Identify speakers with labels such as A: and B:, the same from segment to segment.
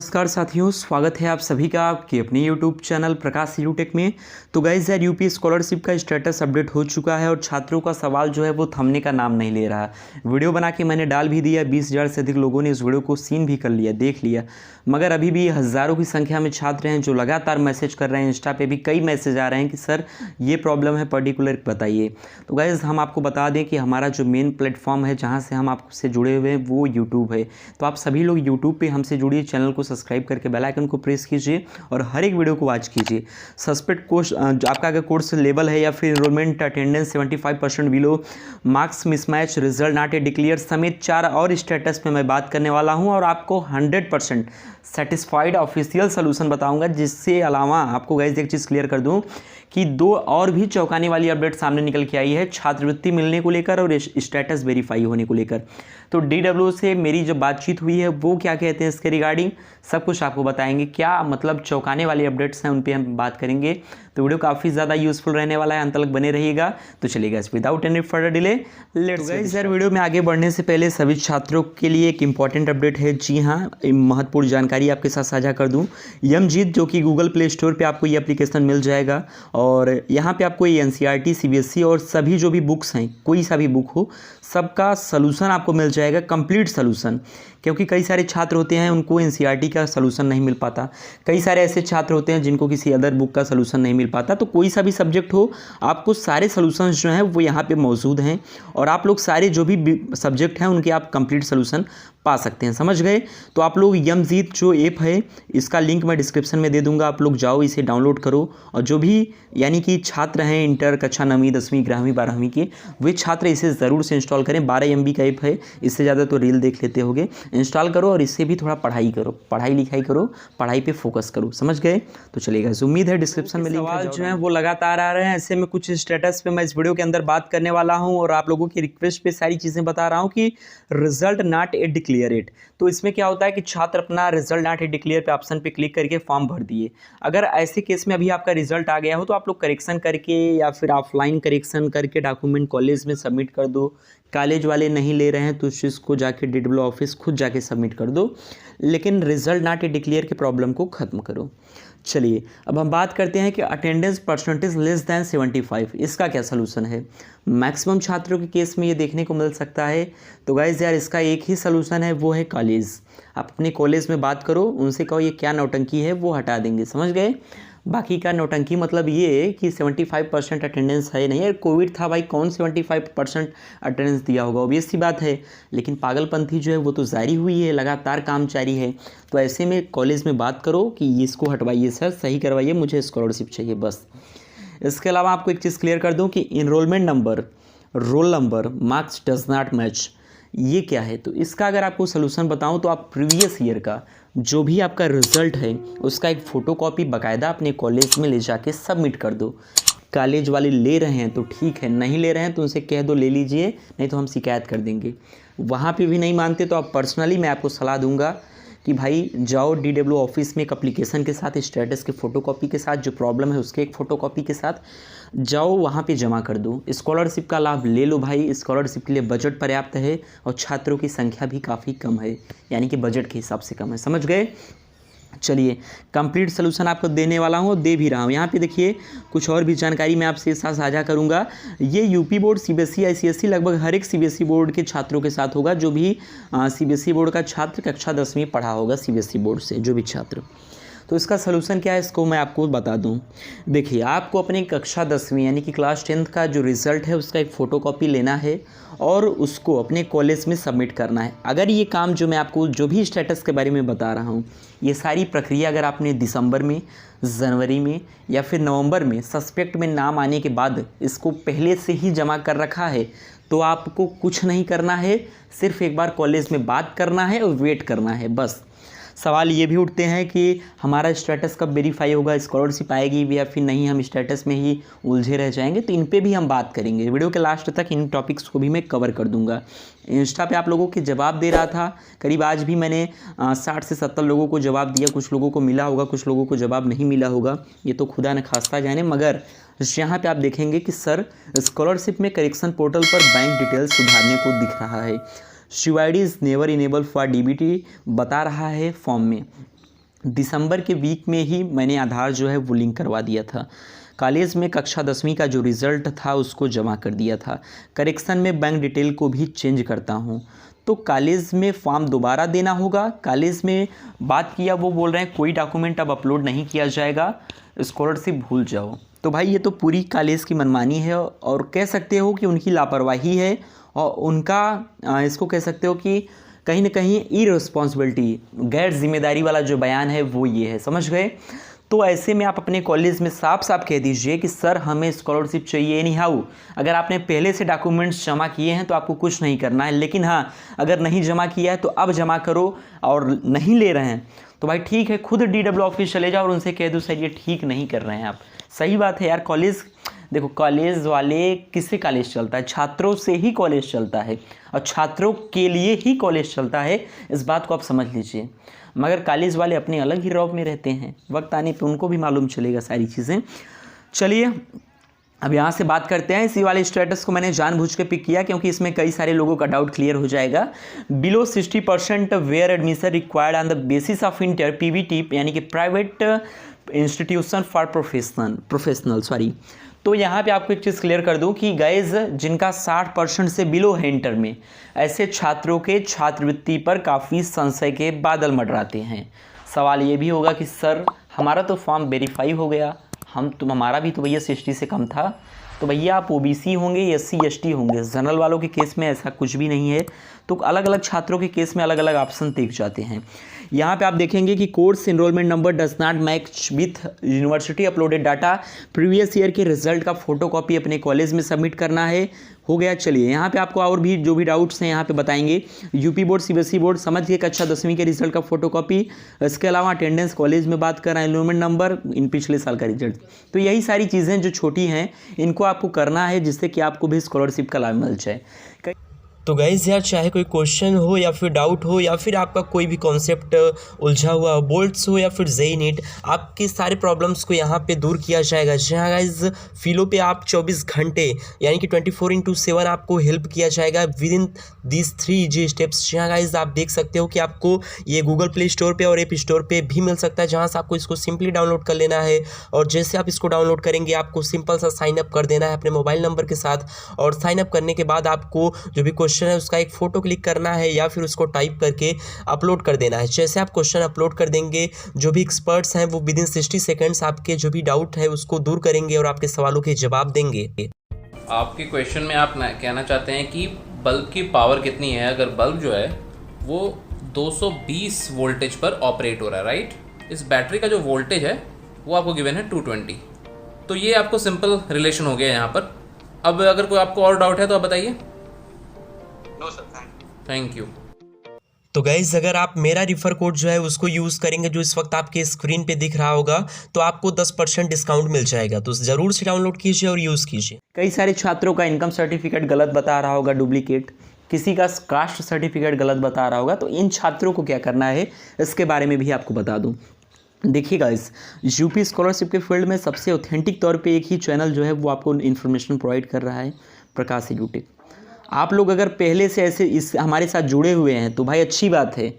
A: नमस्कार साथियों, स्वागत है आप सभी का आपके अपने YouTube चैनल प्रकाश यूटेक में। तो गाइस यार यूपी स्कॉलरशिप का स्टेटस अपडेट हो चुका है और छात्रों का सवाल जो है वो थमने का नाम नहीं ले रहा। वीडियो बना के मैंने डाल भी दिया, 20,000 से अधिक लोगों ने इस वीडियो को सीन भी कर लिया, देख लिया, मगर अभी भी हज़ारों की संख्या में छात्र हैं जो लगातार मैसेज कर रहे हैं। इंस्टा पे भी कई मैसेज आ रहे हैं कि सर ये प्रॉब्लम है, पर्टिकुलर बताइए। तो गाइस हम आपको बता दें कि हमारा जो मेन प्लेटफॉर्म है जहाँ से हम आपसे जुड़े हुए हैं वो यूट्यूब है। तो आप सभी लोग यूट्यूब पर हमसे जुड़िए, चैनल को सब्सक्राइब करके बेल आइकन को प्रेस कीजिए और हर एक वीडियो को वॉच कीजिए। सस्पेक्ट कोर्स आपका अगर कोर्स लेवल है या फिर enrolment attendance 75% below, marks mismatch, result not a declare समेत 4 और स्टेटस पे मैं बात करने वाला हूं और आपको 100% सेटिस्फाइड ऑफिशियल सोल्यूशन बताऊंगा। जिससे अलावा आपको गाइस एक चीज़ क्लियर कर दूं कि 2 और भी चौंकाने वाली अपडेट सामने निकल के आई है, छात्रवृत्ति मिलने को लेकर और स्टेटस वेरीफाई होने को लेकर। तो DW से मेरी जो बातचीत हुई है वो क्या कहते हैं इसके रिगार्डिंग सब कुछ आपको बताएंगे। क्या मतलब चौंकाने वाली अपडेट्स हैं उन पे हम बात करेंगे। तो वीडियो काफ़ी ज़्यादा यूजफुल रहने वाला है, अंत तक बने रहिएगा। तो चलिएगा without any further delay let's guys यार वीडियो में आगे बढ़ने से पहले सभी छात्रों के लिए एक इंपॉर्टेंट अपडेट है। जी हाँ, महत्वपूर्ण जानकारी आपके साथ साझा कर दूं। यमजीत जो कि गूगल प्ले स्टोर पे आपको ये एप्लीकेशन मिल जाएगा और यहाँ पे आपको ये NCERT CBSE और सभी जो भी बुक्स हैं, कोई सा भी बुक हो, सबका सलूशन आपको मिल जाएगा, कंप्लीट सलूशन। क्योंकि कई सारे छात्र होते हैं उनको NCERT का सलूशन नहीं मिल पाता, कई सारे ऐसे छात्र होते हैं जिनको किसी अदर बुक का सलूशन नहीं मिल पाता। तो कोई सा भी सब्जेक्ट हो, आपको सारे सलूशंस जो हैं वो यहाँ पे मौजूद हैं और आप लोग सारे जो भी सब्जेक्ट हैं उनके आप कंप्लीट सलूशन पा सकते हैं। समझ गए? तो आप लोग यमजीत जो ऐप है इसका लिंक मैं डिस्क्रिप्शन में दे दूंगा, आप लोग जाओ इसे डाउनलोड करो और जो भी यानी कि छात्र हैं इंटर कक्षा 9वीं 10वीं 11वीं 12वीं के, वे छात्र इसे ज़रूर से इंस्टॉल करें। 12 MB का ऐप है, इससे ज़्यादा तो रील देख लेते होगे। इंस्टॉल करो और इससे भी थोड़ा पढ़ाई करो, पढ़ाई लिखाई करो, पढ़ाई पे फोकस करो। समझ गए? तो चलिएगा, उम्मीद है डिस्क्रिप्शन में सवाल जो है वो लगातार आ रहे हैं। ऐसे में कुछ स्टेटस पे मैं इस वीडियो के अंदर बात करने वाला हूँ और आप लोगों की रिक्वेस्ट पे सारी चीज़ें बता रहा हूँ कि result not a declare it. तो इसमें क्या होता है कि छात्र अपना रिजल्ट नॉट ए डिक्लेयर पे ऑप्शन पे क्लिक करके फॉर्म भर दिए। अगर ऐसे केस में अभी आपका रिजल्ट आ गया हो तो आप लोग करेक्शन करके या फिर ऑफलाइन करेक्शन करके डॉक्यूमेंट कॉलेज में सबमिट कर दो। कॉलेज वाले नहीं ले रहे हैं तो उस चीज़ को जाके DW ऑफिस खुद जाके सबमिट कर दो, लेकिन रिजल्ट नॉट ए डिक्लेयर के प्रॉब्लम को ख़त्म करो। चलिए अब हम बात करते हैं कि अटेंडेंस परसेंटेज लेस दैन 75, इसका क्या सलूशन है। मैक्सिमम छात्रों के केस में ये देखने को मिल सकता है। तो गाइस यार इसका एक ही सलूशन है, वो है कॉलेज। आप अपने कॉलेज में बात करो, उनसे कहो ये क्या नौटंकी है, वो हटा देंगे। समझ गए? बाकी का नौटंकी मतलब ये कि 75% अटेंडेंस है नहीं है। कोविड था भाई, कौन 75% अटेंडेंस दिया होगा, ऑब्वियस सी बात है। लेकिन पागलपंथी जो है वो तो जारी हुई है, लगातार काम जारी है। तो ऐसे में कॉलेज में बात करो कि इसको हटवाइए सर, सही करवाइए, मुझे स्कॉलरशिप चाहिए, बस। इसके अलावा आपको एक चीज़ क्लियर कर दूं कि enrolment number, roll number, marks does not match, ये क्या है। तो इसका अगर आपको सलूशन बताऊं तो आप प्रीवियस ईयर का जो भी आपका रिजल्ट है उसका एक फ़ोटोकॉपी बाकायदा अपने कॉलेज में ले जाके सबमिट कर दो। कॉलेज वाले ले रहे हैं तो ठीक है, नहीं ले रहे हैं तो उनसे कह दो ले लीजिए, नहीं तो हम शिकायत कर देंगे। वहाँ पे भी नहीं मानते तो आप पर्सनली मैं आपको सलाह दूंगा कि भाई जाओ DW ऑफिस में एक एप्लीकेशन के साथ, स्टेटस के फ़ोटोकॉपी के साथ, जो प्रॉब्लम है उसके एक फ़ोटोकॉपी के साथ जाओ, वहाँ पे जमा कर दो। स्कॉलरशिप का लाभ ले लो भाई। स्कॉलरशिप के लिए बजट पर्याप्त है और छात्रों की संख्या भी काफ़ी कम है, यानी कि बजट के हिसाब से कम है। समझ गए? चलिए कंप्लीट सलूशन आपको देने वाला हूँ, दे भी रहा हूँ। यहाँ पे देखिए कुछ और भी जानकारी मैं आपसे साथ साझा करूँगा। ये यूपी बोर्ड, CBSE, ICSE लगभग हर एक CBSE बोर्ड के छात्रों के साथ होगा। जो भी CBSE बोर्ड का छात्र कक्षा 10वीं पढ़ा होगा CBSE बोर्ड से, जो भी छात्र। तो इसका सलूशन क्या है इसको मैं आपको बता दूं। देखिए आपको अपनी कक्षा 10वीं यानी कि क्लास 10th का जो रिज़ल्ट है उसका एक फ़ोटोकॉपी लेना है और उसको अपने कॉलेज में सबमिट करना है। अगर ये काम जो मैं आपको जो भी स्टेटस के बारे में बता रहा हूँ, ये सारी प्रक्रिया अगर आपने दिसंबर में, जनवरी में या फिर नवंबर में सस्पेक्ट में नाम आने के बाद इसको पहले से ही जमा कर रखा है तो आपको कुछ नहीं करना है, सिर्फ एक बार कॉलेज में बात करना है और वेट करना है, बस। सवाल ये भी उठते हैं कि हमारा स्टेटस कब वेरीफाई होगा, स्कॉलरशिप आएगी या फिर नहीं, हम स्टेटस में ही उलझे रह जाएंगे। तो इन पे भी हम बात करेंगे। वीडियो के लास्ट तक इन टॉपिक्स को भी मैं कवर कर दूंगा। इंस्टा पे आप लोगों के जवाब दे रहा था, करीब आज भी मैंने 60 से 70 लोगों को जवाब दिया। कुछ लोगों को मिला होगा, कुछ लोगों को जवाब नहीं मिला होगा, ये तो खुदा न खास्ता जाने। मगर यहाँ पे आप देखेंगे कि सर स्कॉलरशिप में करेक्शन पोर्टल पर बैंक डिटेल्स सुधारने को दिख रहा है। CYD is never enable for DBT बता रहा है फॉर्म में। दिसंबर के वीक में ही मैंने आधार जो है वो लिंक करवा दिया था। कॉलेज में कक्षा 10वीं का जो रिज़ल्ट था उसको जमा कर दिया था। करेक्शन में बैंक डिटेल को भी चेंज करता हूँ। तो कॉलेज में फॉर्म दोबारा देना होगा। कॉलेज में बात किया, वो बोल रहे हैं कोई डॉक्यूमेंट अब अपलोड नहीं किया जाएगा, स्कॉलरशिप भूल जाओ। तो भाई ये तो पूरी कॉलेज की मनमानी है और कह सकते हो कि उनकी लापरवाही है और उनका इसको कह सकते हो कि कहीं ना कहीं इररिस्पॉन्सिबिलिटी, गैर जिम्मेदारी वाला जो बयान है वो ये है, समझ गए। तो ऐसे में आप अपने कॉलेज में साफ साफ कह दीजिए कि सर हमें स्कॉलरशिप चाहिए। एनी हाउ अगर आपने पहले से डॉक्यूमेंट्स जमा किए हैं तो आपको कुछ नहीं करना है, लेकिन हाँ अगर नहीं जमा किया है तो अब जमा करो, और नहीं ले रहे हैं तो भाई ठीक है, खुद DW ऑफिस चले जाओ और उनसे कह दो सर ये ठीक नहीं कर रहे हैं आप। सही बात है यार, कॉलेज देखो, कॉलेज वाले किससे कॉलेज चलता है? छात्रों से ही कॉलेज चलता है और छात्रों के लिए ही कॉलेज चलता है, इस बात को आप समझ लीजिए। मगर कॉलेज वाले अपने अलग ही रौब में रहते हैं, वक्त आने पे उनको भी मालूम चलेगा सारी चीज़ें। चलिए अब यहाँ से बात करते हैं। इसी वाले स्टेटस को मैंने जानबूझ के पिक किया क्योंकि इसमें कई सारे लोगों का डाउट क्लियर हो जाएगा। Below 60% where admission required on the basis of inter PVT यानी कि private institution for professional sorry. तो यहाँ पे आपको एक चीज़ क्लियर कर दूँ कि गाइज जिनका 60% से बिलो है इंटर में, ऐसे छात्रों के छात्रवृत्ति पर काफ़ी संशय के बादल मंडराते हैं। सवाल ये भी होगा कि सर हमारा तो फॉर्म वेरीफाई हो गया, हमारा भी तो भैया 60 से कम था, तो भैया आप OBC होंगे, SC ST होंगे। जनरल वालों के केस में ऐसा कुछ भी नहीं है। तो अलग अलग छात्रों के केस में अलग अलग ऑप्शन देख जाते हैं। यहाँ पे आप देखेंगे कि course enrolment number does not match with university uploaded data, previous year के रिजल्ट का फोटोकॉपी अपने कॉलेज में सबमिट करना है। हो गया। चलिए यहाँ पे आपको और भी जो भी डाउट्स हैं यहाँ पे बताएंगे। यूपी बोर्ड CBSE बोर्ड समझ गए, कक्षा 10वीं के रिजल्ट का फोटोकॉपी, इसके अलावा अटेंडेंस कॉलेज में बात कर रहे हैं, एनरोलमेंट नंबर, इन पिछले साल का रिजल्ट। तो यही सारी चीज़ें जो छोटी हैं इनको आपको करना है जिससे कि आपको भी स्कॉलरशिप का लाभ मिल जाए।
B: तो गाइज़ यार, चाहे कोई क्वेश्चन हो या फिर डाउट हो या फिर आपका कोई भी कॉन्सेप्ट उलझा हुआ बोल्ट्स हो या फिर जेई नीट, आपके सारे प्रॉब्लम्स को यहाँ पे दूर किया जाएगा। जहाँ गाइज़ फिलो पे आप 24 घंटे यानी कि 24/7 आपको हेल्प किया जाएगा with in this 3 easy steps. जहाँ गाइज़ आप देख सकते हो कि आपको ये गूगल प्ले स्टोर पे और ऐप स्टोर पे भी मिल सकता है, जहाँ से आपको इसको सिंपली डाउनलोड कर लेना है। और जैसे आप इसको डाउनलोड करेंगे आपको सिंपल सा साइन अप कर देना है अपने मोबाइल नंबर के साथ, और साइन अप करने के बाद आपको जो भी क्वेश्चन है उसका एक फ़ोटो क्लिक करना है या फिर उसको टाइप करके अपलोड कर देना है। जैसे आप क्वेश्चन अपलोड कर देंगे, जो भी एक्सपर्ट्स हैं वो विद इन 60 सेकेंड्स आपके जो भी डाउट है उसको दूर करेंगे और आपके सवालों के जवाब देंगे।
C: आपके क्वेश्चन में आप कहना चाहते हैं कि बल्ब की पावर कितनी है। अगर बल्ब जो है वो 220 वोल्टेज पर ऑपरेट हो रहा है, राइट। इस बैटरी का जो वोल्टेज है वो आपको गिवन है 220। तो ये आपको सिंपल रिलेशन हो गया यहाँ पर। अब अगर कोई आपको और डाउट है तो आप बताइए।
D: No sir,
C: thank you.
B: तो गाइज अगर आप मेरा रिफर कोड जो है उसको यूज़ करेंगे जो इस वक्त आपके स्क्रीन पे दिख रहा होगा, तो आपको 10% डिस्काउंट मिल जाएगा। तो ज़रूर से डाउनलोड कीजिए और यूज़ कीजिए।
A: कई सारे छात्रों का इनकम सर्टिफिकेट गलत बता रहा होगा, डुप्लीकेट, किसी का कास्ट सर्टिफिकेट गलत बता रहा होगा। तो इन छात्रों को क्या करना है इसके बारे में भी आपको बता दूँ। देखिएगा, इस यूपी स्कॉलरशिप के फील्ड में सबसे ऑथेंटिक तौर पे एक ही चैनल जो है वो आपको इन्फॉर्मेशन प्रोवाइड कर रहा है, प्रकाश एडुटेक। आप लोग अगर पहले से ऐसे इस हमारे साथ जुड़े हुए हैं तो भाई अच्छी बात है,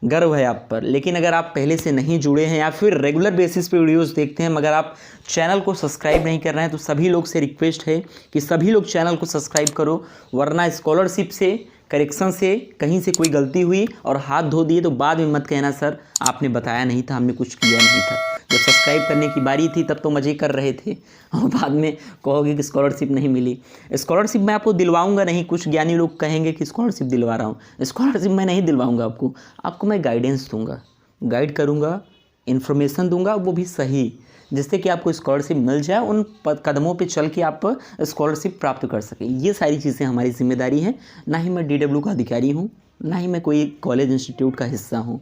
A: गर्व है आप पर। लेकिन अगर आप पहले से नहीं जुड़े हैं या फिर रेगुलर बेसिस पे वीडियोस देखते हैं मगर आप चैनल को सब्सक्राइब नहीं कर रहे हैं, तो सभी लोग से रिक्वेस्ट है कि सभी लोग चैनल को सब्सक्राइब करो, वरना स्कॉलरशिप से, करेक्शन से कहीं से कोई गलती हुई और हाथ धो दिए तो बाद में मत कहना सर आपने बताया नहीं था, हमने कुछ किया नहीं था। जब सब्सक्राइब करने की बारी थी तब तो मज़े कर रहे थे और बाद में कहोगे कि स्कॉलरशिप नहीं मिली। स्कॉलरशिप मैं आपको दिलवाऊंगा नहीं, कुछ ज्ञानी लोग कहेंगे कि स्कॉलरशिप दिलवा रहा हूँ, स्कॉलरशिप मैं नहीं दिलवाऊंगा आपको मैं गाइडेंस दूंगा, गाइड करूँगा, इन्फॉर्मेशन दूंगा, वो भी सही, जिससे कि आपको स्कॉलरशिप मिल जाए, उन कदमों पे चल के आप स्कॉलरशिप प्राप्त कर सकें। ये सारी चीज़ें हमारी जिम्मेदारी हैं। ना ही मैं DW का अधिकारी हूँ, ना ही मैं कोई कॉलेज इंस्टीट्यूट का हिस्सा हूँ।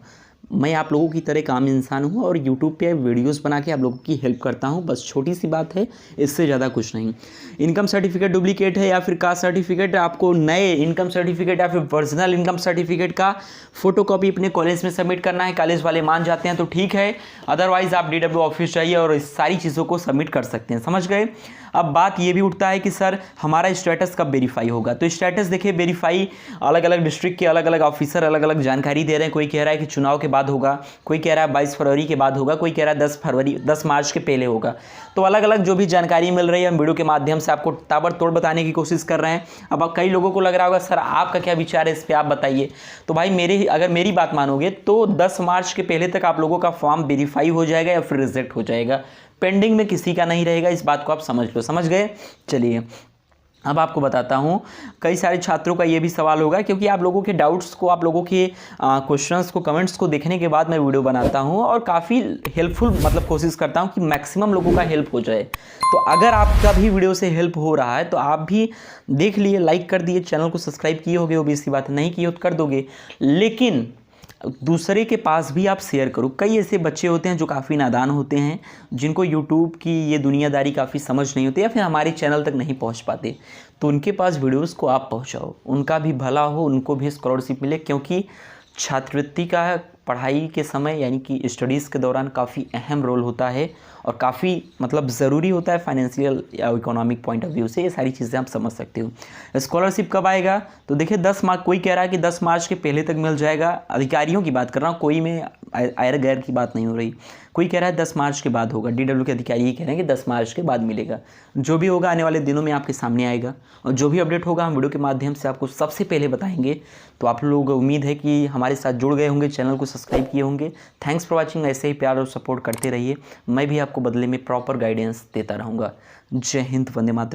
A: मैं आप लोगों की तरह एक आम इंसान हूँ और यूट्यूब पे वीडियोस बना के आप लोगों की हेल्प करता हूँ, बस छोटी सी बात है, इससे ज़्यादा कुछ नहीं। इनकम सर्टिफिकेट डुप्लीकेट है या फिर कास्ट सर्टिफिकेट, आपको नए इनकम सर्टिफिकेट या फिर ओरिजिनल इनकम सर्टिफिकेट का फोटोकॉपी अपने कॉलेज में सबमिट करना है। कॉलेज वाले मान जाते हैं तो ठीक है, अदरवाइज़ आप DW ऑफिस जाइए और इस सारी चीज़ों को सबमिट कर सकते हैं। समझ गए। अब बात ये भी उठता है कि सर हमारा स्टेटस कब वेरीफाई होगा। तो स्टेटस देखिए, वेरीफाई अलग अलग डिस्ट्रिक्ट के अलग अलग ऑफिसर अलग अलग जानकारी दे रहे हैं। कोई कह रहा है कि चुनाव के बाद होगा, कोई कह रहा है 22 फरवरी के बाद होगा, कोई कह रहा है 10 मार्च के पहले होगा। तो अलग अलग जो भी जानकारी मिल रही है हम वीडियो के माध्यम से आपको ताबड़तोड़ बताने की कोशिश कर रहे हैं। अब कई लोगों को लग रहा होगा सर आपका क्या विचार है इस पर, आप बताइए। तो भाई अगर मेरी बात मानोगे तो 10 मार्च के पहले तक आप लोगों का फॉर्म वेरीफाई हो जाएगा या फिर रिजेक्ट हो जाएगा, पेंडिंग में किसी का नहीं रहेगा। इस बात को आप समझ लो, समझ गए। चलिए अब आपको बताता हूँ, कई सारे छात्रों का ये भी सवाल होगा क्योंकि आप लोगों के डाउट्स को, आप लोगों के क्वेश्चंस को, कमेंट्स को देखने के बाद मैं वीडियो बनाता हूँ और काफ़ी हेल्पफुल मतलब कोशिश करता हूँ कि मैक्सिमम लोगों का हेल्प हो जाए। तो अगर आपका भी वीडियो से हेल्प हो रहा है तो आप भी देख लिए, लाइक कर दिए, चैनल को सब्सक्राइब किए होगे, ओबीसी बात नहीं किए तो कर दोगे, लेकिन दूसरे के पास भी आप शेयर करो। कई ऐसे बच्चे होते हैं जो काफ़ी नादान होते हैं, जिनको यूट्यूब की ये दुनियादारी काफ़ी समझ नहीं होती या फिर हमारे चैनल तक नहीं पहुंच पाते, तो उनके पास वीडियोस को आप पहुंचाओ, उनका भी भला हो, उनको भी स्कॉलरशिप मिले। क्योंकि छात्रवृत्ति का पढ़ाई के समय यानी कि स्टडीज़ के दौरान काफ़ी अहम रोल होता है और काफ़ी मतलब ज़रूरी होता है फाइनेंशियल या इकोनॉमिक पॉइंट ऑफ व्यू से। ये सारी चीज़ें आप समझ सकते हो। स्कॉलरशिप कब आएगा तो देखिए 10 मार्च, कोई कह रहा है कि 10 मार्च के पहले तक मिल जाएगा, अधिकारियों की बात कर रहा हूँ, कोई में आयर गैर की बात नहीं हो रही। कोई कह रहा है 10 मार्च के बाद होगा, DW के अधिकारी ये कह रहे हैं कि 10 मार्च के बाद मिलेगा। जो भी होगा आने वाले दिनों में आपके सामने आएगा और जो भी अपडेट होगा हम वीडियो के माध्यम से आपको सबसे पहले बताएंगे। तो आप लोग उम्मीद है कि हमारे साथ जुड़ गए होंगे, चैनल को सब्सक्राइब किए होंगे। थैंक्स फॉर वॉचिंग, ऐसे ही प्यार और सपोर्ट करते रहिए, मैं भी आपको बदले में प्रॉपर गाइडेंस देता रहूँगा। जय हिंद, वंदे मातरम।